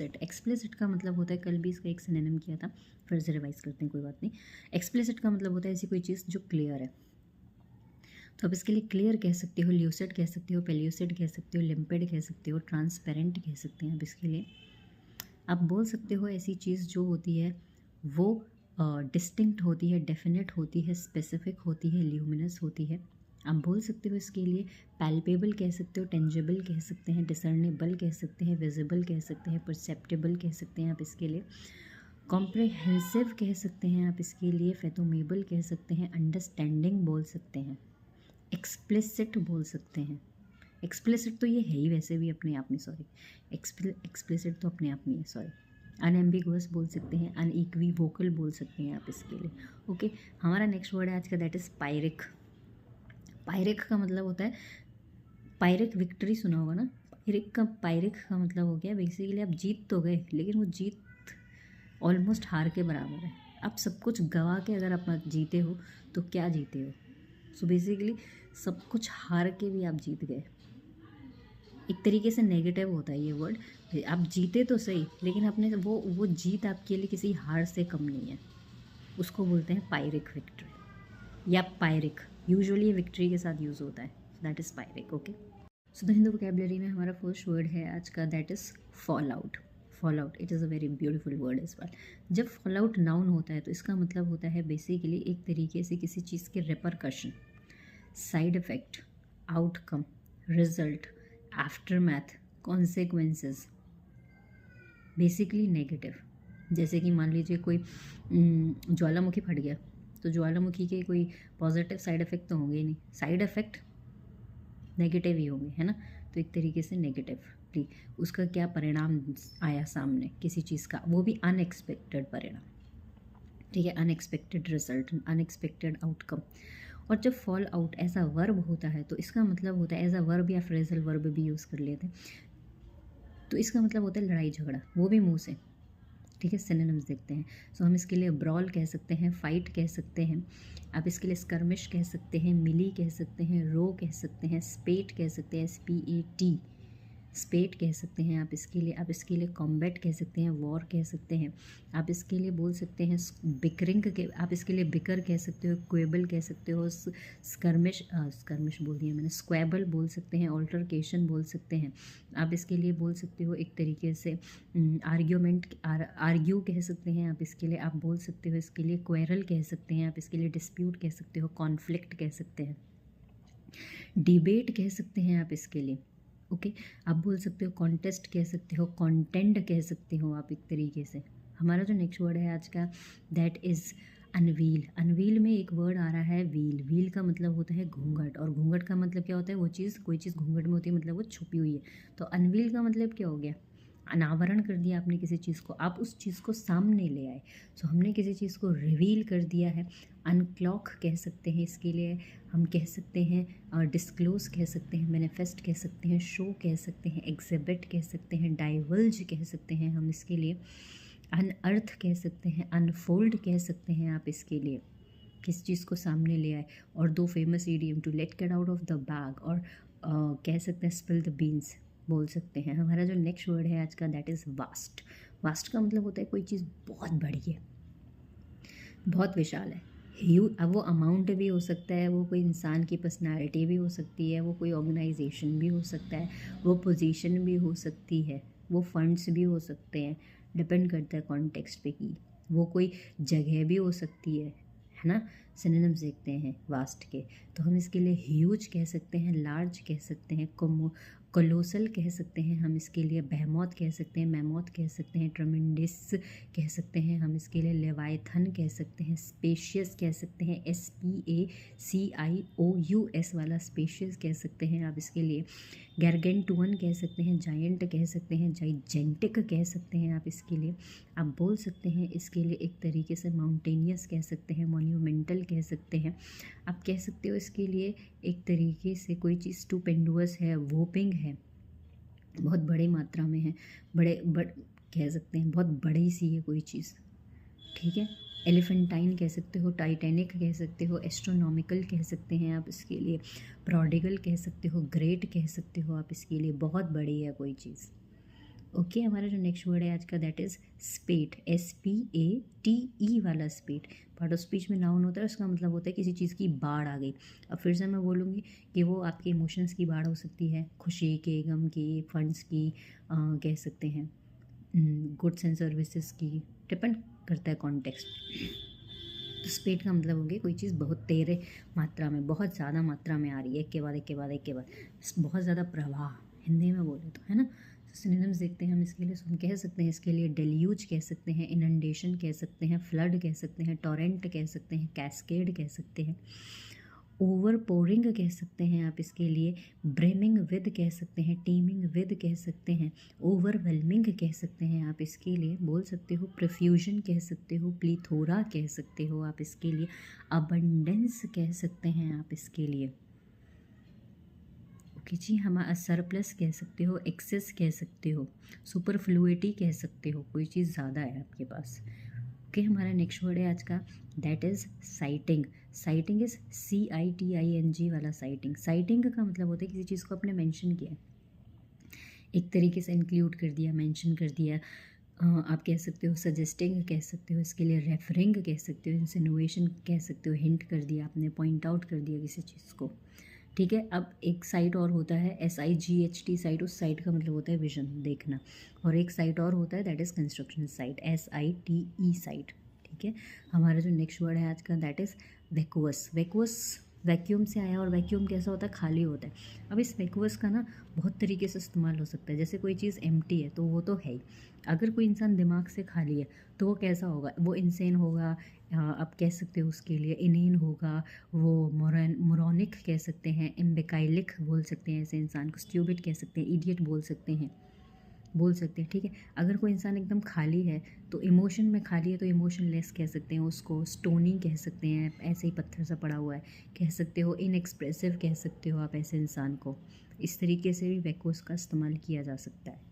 Explicit, explicit का मतलब होता है, कल भी इसका एक सिनोनिम किया था, फिर से रिवाइज करते हैं, कोई बात नहीं। एक्सप्लिसिट का मतलब होता है ऐसी कोई चीज़ जो क्लियर है। तो आप इसके लिए क्लियर कह सकते हो, ल्यूसिड कह सकते हो, पेल्यूसिड कह सकते हो, लिम्पिड कह सकते हो, ट्रांसपेरेंट कह सकते हैं आप इसके लिए। आप बोल सकते हो ऐसी चीज़ जो होती है वो डिस्टिंक्ट होती है, डेफिनेट होती है, स्पेसिफिक होती है, ल्यूमिनस होती है। आप बोल सकते हो इसके लिए पैल्पेबल कह सकते हो, टेंजिबल कह सकते हैं, डिसर्नेबल कह सकते हैं, विजिबल कह सकते हैं, परसेप्टेबल कह सकते हैं आप इसके लिए। कॉम्प्रिहेंसिव कह सकते हैं आप इसके लिए, फैथोमेबल कह सकते हैं, अंडरस्टैंडिंग बोल सकते हैं, एक्सप्लिसिट बोल सकते हैं। एक्सप्लिसिट तो ये है ही वैसे भी अपने आप में, सॉरी, एक्सप्लिसिट तो अपने आप में है, सॉरी। अनएम्बिगुअस बोल सकते हैं, अनइक्विवोकल बोल सकते हैं आप इसके लिए। ओके, हमारा नेक्स्ट वर्ड है आज का, दैट इज़ पायरिक। पायरिक का मतलब होता है, पायरिक विक्ट्री सुना होगा ना। पायरिक का मतलब हो गया बेसिकली आप जीत तो गए, लेकिन वो जीत ऑलमोस्ट हार के बराबर है। आप सब कुछ गवा के अगर आप जीते हो तो क्या जीते हो। सो बेसिकली सब कुछ हार के भी आप जीत गए। एक तरीके से नेगेटिव होता है ये वर्ड। आप जीते तो सही, लेकिन आपने वो जीत आपके लिए किसी हार से कम नहीं है। उसको बोलते हैं पायरिक विक्ट्री या पायरिक। यूजुअली विक्ट्री के साथ यूज़ होता है, that is pyrrhic. Okay, so the Hindu vocabulary में हमारा फर्स्ट वर्ड है आज का, that is fall out. Fall out, it is a very beautiful word as well. जब फॉल आउट नाउन होता है तो इसका मतलब होता है बेसिकली एक तरीके से किसी चीज़ के repercussion, side effect, outcome, result, aftermath, consequences, basically negative. जैसे कि मान लीजिए कोई ज्वालामुखी फट गया, तो ज्वालामुखी के कोई पॉजिटिव साइड इफ़ेक्ट तो होंगे ही नहीं, साइड इफ़ेक्ट नेगेटिव ही होंगे, है ना। तो एक तरीके से नेगेटिवली उसका क्या परिणाम आया सामने किसी चीज़ का, वो भी अनएक्सपेक्टेड परिणाम, ठीक है, अनएक्सपेक्टेड रिजल्ट, अनएक्सपेक्टेड आउटकम। और जब फॉल आउट ऐसा वर्ब होता है तो इसका मतलब होता है, एज अ वर्ब या फ्रेजल वर्ब भी यूज़ कर लेते हैं, तो इसका मतलब होता है लड़ाई झगड़ा, वो भी मुंह से, ठीक है। सिनोनिम्स देखते हैं। सो हम इसके लिए ब्रॉल कह सकते हैं, फाइट कह सकते हैं, आप इसके लिए स्कर्मिश कह सकते हैं, मिली कह सकते हैं, रो कह सकते हैं, स्पेट कह सकते हैं, SPAT, स्पेट कह सकते हैं आप इसके लिए। आप इसके लिए कॉम्बैट कह सकते हैं, वॉर कह सकते हैं। आप इसके लिए बोल सकते हैं बिकरिंग के, आप इसके लिए बिकर कह सकते हो, क्वेबल कह सकते हो, स्कर्मिश बोल दिया मैंने, स्क्वेबल बोल सकते हैं, ऑल्टरकेशन बोल सकते हैं। आप इसके लिए बोल सकते हो एक तरीके से आर्ग्यू कह सकते हैं आप इसके लिए। आप बोल सकते हो इसके लिए क्वेरल कह सकते हैं, आप इसके लिए डिस्प्यूट कह सकते हो, कॉन्फ्लिक्ट कह सकते हैं, डिबेट कह सकते हैं आप इसके लिए। ओके, आप बोल सकते हो कॉन्टेस्ट कह सकते हो, कॉन्टेंड कह सकते हो आप एक तरीके से। हमारा जो नेक्स्ट वर्ड है आज का, दैट इज़ अनवील। अनवील में एक वर्ड आ रहा है व्हील। व्हील का मतलब होता है घूंघट, और घूंघट का मतलब क्या होता है, वो चीज़, कोई चीज़ घूंघट में होती है मतलब वो छुपी हुई है। तो अनवील का मतलब क्या हो गया, अनावरण कर दिया आपने किसी चीज़ को, आप उस चीज़ को सामने ले आए। सो हमने किसी चीज़ को रिवील कर दिया है। अनक्लॉक कह सकते हैं इसके लिए, हम कह सकते हैं डिस्क्लोज कह सकते हैं, मैनिफेस्ट कह सकते हैं, शो कह सकते हैं, एग्जिबिट कह सकते हैं, डाइवल्ज कह सकते हैं हम इसके लिए, अनअर्थ कह सकते हैं, अनफोल्ड कह सकते हैं आप इसके लिए, किस चीज़ को सामने ले आए। और दो famous idiom, to let get out of the bag, और कह सकते हैं स्पिल द बीन्स बोल सकते हैं। हमारा जो नेक्स्ट वर्ड है आज का, दैट इज़ वास्ट। वास्ट का मतलब होता है कोई चीज़ बहुत बड़ी है, बहुत विशाल है। अब वो अमाउंट भी हो सकता है, वो कोई इंसान की पर्सनालिटी भी हो सकती है, वो कोई ऑर्गेनाइजेशन भी हो सकता है, वो पोजीशन भी हो सकती है, वो फंड्स भी हो सकते हैं, डिपेंड करता है कॉन्टेक्स्ट पे कि वो कोई जगह भी हो सकती है ना। सिनोनिम्स देखते हैं वास्ट के, तो हम इसके लिए ह्यूज कह सकते हैं, लार्ज कह सकते हैं, कोलोसल कह सकते हैं हम इसके लिए, बेहमौत कह सकते हैं, मैमौत कह सकते हैं, ट्रमेंडस कह सकते हैं हम इसके लिए, लेवाइथन कह सकते हैं, स्पेशियस कह सकते हैं, SPACIOUS वाला स्पेशियस कह सकते हैं आप इसके लिए, गैरगेंटुअन कह सकते हैं, जायंट कह सकते हैं, जाइजेंटिक कह सकते हैं आप इसके लिए। आप बोल सकते हैं इसके लिए एक तरीके से माउंटेनियस कह सकते हैं, मोन्यूमेंटल कह सकते हैं। आप कह सकते हो इसके लिए एक तरीके से कोई चीज़ स्टूपेंडुअस है, वोपिंग है, बहुत बड़ी मात्रा में है, कह सकते हैं बहुत बड़ी सी है कोई चीज़, ठीक है। एलिफेंटाइन कह सकते हो, टाइटैनिक कह सकते हो, एस्ट्रोनॉमिकल कह सकते हैं आप इसके लिए, प्रोडिगल कह सकते हो, ग्रेट कह सकते हो आप इसके लिए, बहुत बड़ी है कोई चीज़। ओके, हमारा जो नेक्स्ट वर्ड है आज का दैट इज़ स्पेट, SPATE वाला स्पेट। पार्ट ऑफ स्पीच में नाउन होता है, उसका मतलब होता है किसी चीज़ की बाढ़ आ गई। अब फिर से मैं बोलूँगी कि वो आपके इमोशंस की बाढ़ हो सकती है, खुशी के, गम की, फंड्स की, कह सकते हैं गुड्स एंड सर्विसेज की, डिपेंड करता है कॉन्टेक्स्ट। तो स्पेट का मतलब होंगे कोई चीज़ बहुत तेज़ मात्रा में, बहुत ज़्यादा मात्रा में आ रही है, एक के बाद एक के बाद एक के बाद, बहुत ज़्यादा प्रवाह हिंदी में बोले तो, है ना। सिनोनिम्स देखते हैं हम इसके लिए, हम कह सकते हैं इसके लिए डेल्यूज कह सकते हैं, इनंडेशन कह सकते हैं, फ्लड कह सकते हैं, टोरेंट कह सकते हैं, कैस्केड कह सकते हैं, ओवर पोरिंग कह सकते हैं आप इसके लिए, ब्रेमिंग विद कह सकते हैं, टीमिंग विद कह सकते हैं, ओवरवेलमिंग कह सकते हैं आप इसके लिए, बोल सकते हो प्रफ्यूजन कह सकते हो, प्लीथोरा कह सकते हो आप इसके लिए, अबंडेंस कह सकते हैं आप इसके लिए। ओके जी, हमारा सरप्लस कह सकते हो, एक्सेस कह सकते हो, सुपरफ्लुइटी कह सकते हो, कोई चीज़ ज़्यादा है आपके पास। ओके, हमारा नेक्स्ट वर्ड है आज का that is citing. Citing is CITING वाला साइटिंग। साइटिंग का मतलब होता है किसी चीज़ को आपने मेंशन किया, एक तरीके से इंक्लूड कर दिया, मेंशन कर दिया। आप कह सकते हो सजेस्टिंग कह सकते हो इसके लिए, रेफरिंग कह सकते हो, इंसिनुएशन कह सकते हो, हिंट कर दिया आपने, पॉइंट आउट कर दिया किसी चीज़ को। ठीक है, अब एक साइट और होता है SIGHT साइट, उस साइट का मतलब होता है विजन, देखना। और एक साइट और होता है that is construction site, SITE site. ठीक है, हमारा जो नेक्स्ट वर्ड है आज का दैट इज़ वैक्यूअस। वैक्यूअस वैक्यूम से आया, और वैक्यूम कैसा होता है, खाली होता है। अब इस वैक्यूअस का ना बहुत तरीके से इस्तेमाल हो सकता है। जैसे कोई चीज़ एम्प्टी है तो वो तो है ही, अगर कोई इंसान दिमाग से खाली है तो वो कैसा होगा, वो इंसेन होगा, आप कह सकते हो उसके लिए इनेन होगा, वो मोरॉनिक कह सकते हैं, इम्बेकाइलिक बोल सकते हैं ऐसे इंसान को, स्ट्यूपिड कह सकते हैं, इडियट बोल सकते हैं। ठीक है, अगर कोई इंसान एकदम खाली है तो इमोशन में खाली है तो इमोशनलेस कह सकते हैं उसको, स्टोनी कह सकते हैं, ऐसे ही पत्थर सा पड़ा हुआ है कह सकते हो, इनएक्सप्रेसिव कह सकते हो आप ऐसे इंसान को। इस तरीके से भी वैक्यूअस का इस्तेमाल किया जा सकता है।